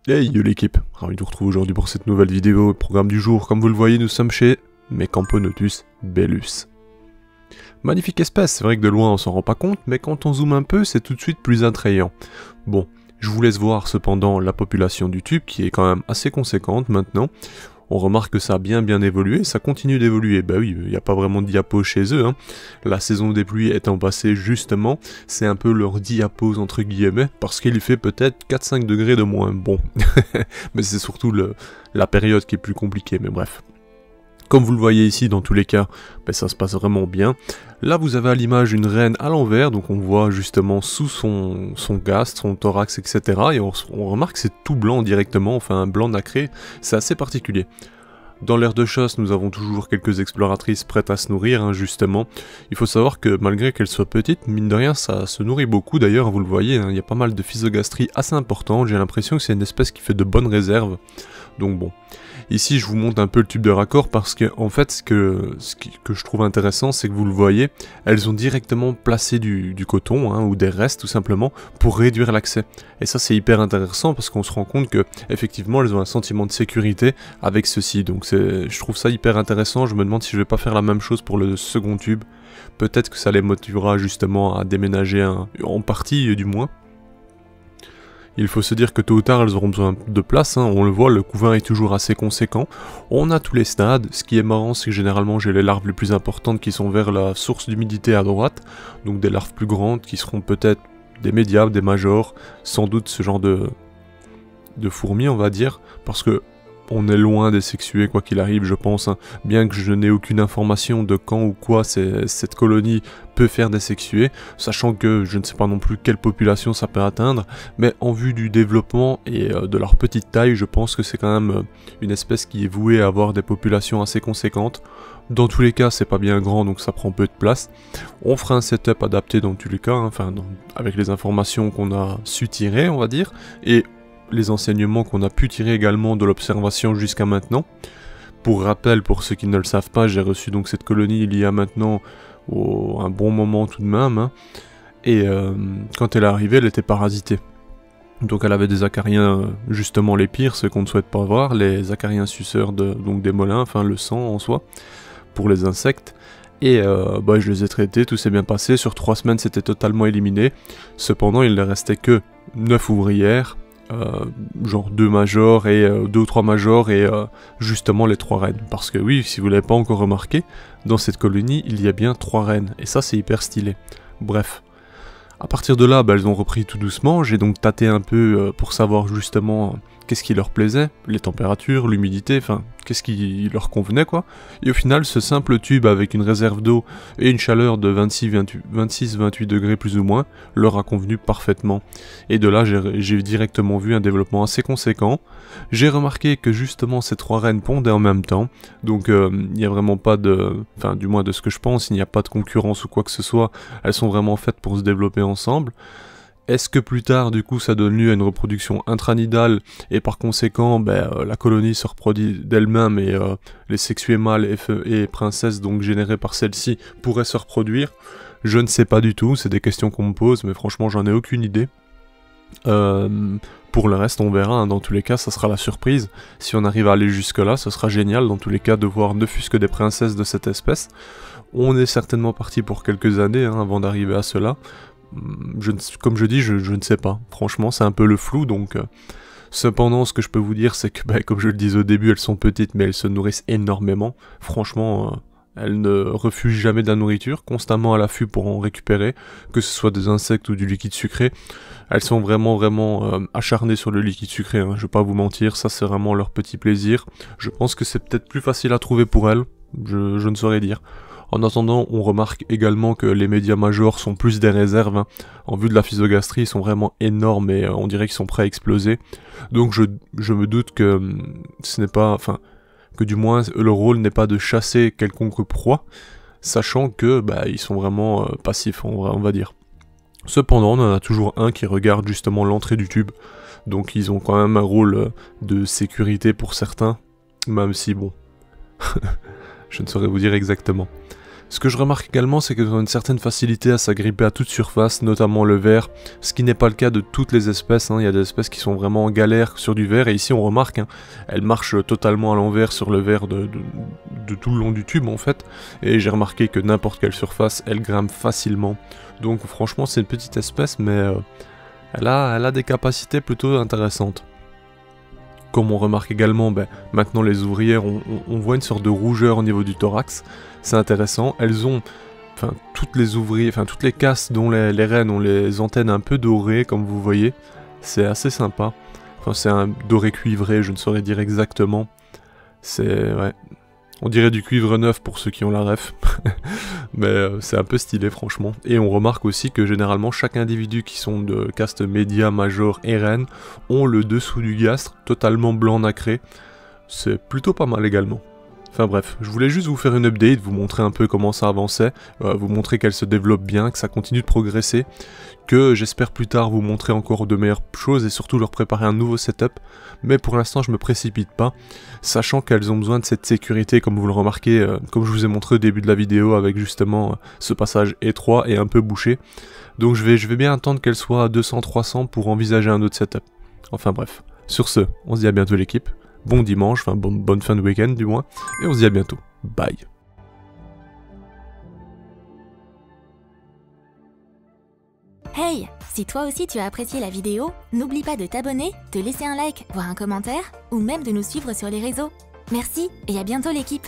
Hey yo l'équipe, ravi de vous retrouver aujourd'hui pour cette nouvelle vidéo. Programme du jour, comme vous le voyez, nous sommes chez Mecamponotus bellus. Magnifique espèce, c'est vrai que de loin on s'en rend pas compte, mais quand on zoome un peu, c'est tout de suite plus attrayant. Bon, je vous laisse voir cependant la population du tube, qui est quand même assez conséquente maintenant. On remarque que ça a bien évolué, ça continue d'évoluer. Bah oui, il n'y a pas vraiment de diapos chez eux, hein. La saison des pluies étant passée justement, c'est un peu leur diapos entre guillemets, parce qu'il fait peut-être 4-5 degrés de moins. Bon, mais c'est surtout la période qui est plus compliquée, mais bref. Comme vous le voyez ici, dans tous les cas, ben ça se passe vraiment bien. Là, vous avez à l'image une reine à l'envers, donc on voit justement sous son gast, son thorax, etc. Et on remarque que c'est tout blanc directement, enfin un blanc nacré, c'est assez particulier. Dans l'aire de chasse, nous avons toujours quelques exploratrices prêtes à se nourrir, hein, justement. Il faut savoir que malgré qu'elles soient petites, mine de rien, ça se nourrit beaucoup d'ailleurs, vous le voyez, hein, il y a pas mal de physogastries assez importantes, j'ai l'impression que c'est une espèce qui fait de bonnes réserves. Donc bon. Ici, je vous montre un peu le tube de raccord parce que, en fait, ce que je trouve intéressant, c'est que vous le voyez, elles ont directement placé du coton, hein, ou des restes tout simplement, pour réduire l'accès. Et ça, c'est hyper intéressant parce qu'on se rend compte que, effectivement, elles ont un sentiment de sécurité avec ceci. Donc, je trouve ça hyper intéressant. Je me demande si je vais pas faire la même chose pour le second tube. Peut-être que ça les motivera justement à déménager en partie, du moins. Il faut se dire que tôt ou tard elles auront besoin de place, hein. On le voit, le couvain est toujours assez conséquent. On a tous les stades, ce qui est marrant c'est que généralement j'ai les larves les plus importantes qui sont vers la source d'humidité à droite, donc des larves plus grandes qui seront peut-être des médias, des majors, sans doute ce genre de fourmis on va dire, parce que on est loin des sexués quoi qu'il arrive je pense, hein. Bien que je n'ai aucune information de quand ou quoi cette colonie peut faire des sexués, sachant que je ne sais pas non plus quelle population ça peut atteindre, mais en vue du développement et de leur petite taille, je pense que c'est quand même une espèce qui est vouée à avoir des populations assez conséquentes. Dans tous les cas, c'est pas bien grand, donc ça prend peu de place. On fera un setup adapté dans tous les cas, hein, enfin, avec les informations qu'on a su tirer, on va dire, et les enseignements qu'on a pu tirer également de l'observation jusqu'à maintenant. Pour rappel, pour ceux qui ne le savent pas, j'ai reçu donc cette colonie il y a maintenant un bon moment tout de même, hein. Et quand elle est arrivée, elle était parasitée. Donc elle avait des acariens, justement les pires, ceux qu'on ne souhaite pas voir, les acariens suceurs donc des molins, enfin le sang en soi, pour les insectes. Et je les ai traités, tout s'est bien passé, sur 3 semaines c'était totalement éliminé. Cependant il ne restait que 9 ouvrières, genre 2 majors et 2 ou 3 majors et justement les 3 reines. Parce que oui, si vous l'avez pas encore remarqué, dans cette colonie il y a bien 3 reines, et ça c'est hyper stylé. Bref. À partir de là, elles ont repris tout doucement, j'ai donc tâté un peu pour savoir justement qu'est-ce qui leur plaisait, les températures, l'humidité, enfin, qu'est-ce qui leur convenait quoi. Et au final, ce simple tube avec une réserve d'eau et une chaleur de 26-28 degrés plus ou moins, leur a convenu parfaitement. Et de là, j'ai directement vu un développement assez conséquent. J'ai remarqué que justement ces 3 reines pondaient en même temps, donc il n'y a vraiment pas enfin du moins de ce que je pense, il n'y a pas de concurrence ou quoi que ce soit, elles sont vraiment faites pour se développer ensemble. Est-ce que plus tard, du coup, ça donne lieu à une reproduction intranidale et par conséquent, la colonie se reproduit d'elle-même et les sexués mâles et princesses, donc générés par celle-ci, pourraient se reproduire? Je ne sais pas du tout, c'est des questions qu'on me pose, mais franchement, j'en ai aucune idée. Pour le reste, on verra, hein. Dans tous les cas, ça sera la surprise. Si on arrive à aller jusque-là, ce sera génial, dans tous les cas, de voir ne fût-ce que des princesses de cette espèce. On est certainement parti pour quelques années, hein, avant d'arriver à cela. Comme je dis, je ne sais pas. Franchement, c'est un peu le flou, donc... Cependant, ce que je peux vous dire, c'est que, comme je le disais au début, elles sont petites, mais elles se nourrissent énormément. Franchement, elles ne refusent jamais de la nourriture, constamment à l'affût pour en récupérer, que ce soit des insectes ou du liquide sucré. Elles sont vraiment acharnées sur le liquide sucré, hein, je vais pas vous mentir, ça c'est vraiment leur petit plaisir. Je pense que c'est peut-être plus facile à trouver pour elles, je ne saurais dire. En attendant, on remarque également que les médias majors sont plus des réserves, hein. En vue de la physogastrie, ils sont vraiment énormes et on dirait qu'ils sont prêts à exploser. Donc je me doute que ce n'est pas... Enfin, que du moins le rôle n'est pas de chasser quelconque proie, sachant que ils sont vraiment passifs, on va dire. Cependant, on en a toujours un qui regarde justement l'entrée du tube, donc ils ont quand même un rôle de sécurité pour certains, même si bon... je ne saurais vous dire exactement. Ce que je remarque également, c'est qu'elles ont une certaine facilité à s'agripper à toute surface, notamment le verre, ce qui n'est pas le cas de toutes les espèces, hein. Il y a des espèces qui sont vraiment en galère sur du verre, et ici on remarque, hein, elles marchent totalement à l'envers sur le verre de tout le long du tube en fait, et j'ai remarqué que n'importe quelle surface, elle grimpe facilement. Donc franchement c'est une petite espèce, mais elle a des capacités plutôt intéressantes. Comme on remarque également, maintenant les ouvrières, on voit une sorte de rougeur au niveau du thorax. C'est intéressant. Elles ont, toutes les castes dont les reines ont les antennes un peu dorées, comme vous voyez. C'est assez sympa. Enfin, c'est un doré cuivré, je ne saurais dire exactement. Ouais. On dirait du cuivre neuf pour ceux qui ont la ref. Mais c'est un peu stylé franchement. Et on remarque aussi que généralement chaque individu qui sont de caste média, major et reine ont le dessous du gastre totalement blanc nacré. C'est plutôt pas mal également. Enfin bref, je voulais juste vous faire une update, vous montrer un peu comment ça avançait, vous montrer qu'elle se développe bien, que ça continue de progresser, que j'espère plus tard vous montrer encore de meilleures choses et surtout leur préparer un nouveau setup, mais pour l'instant je me précipite pas, sachant qu'elles ont besoin de cette sécurité comme vous le remarquez, comme je vous ai montré au début de la vidéo avec justement ce passage étroit et un peu bouché, donc je vais bien attendre qu'elles soient à 200-300 pour envisager un autre setup. Enfin bref, sur ce, on se dit à bientôt l'équipe. Bon dimanche, bonne fin de week-end du moins, et on se dit à bientôt. Bye. Hey, si toi aussi tu as apprécié la vidéo, n'oublie pas de t'abonner, de laisser un like, voire un commentaire, ou même de nous suivre sur les réseaux. Merci et à bientôt l'équipe.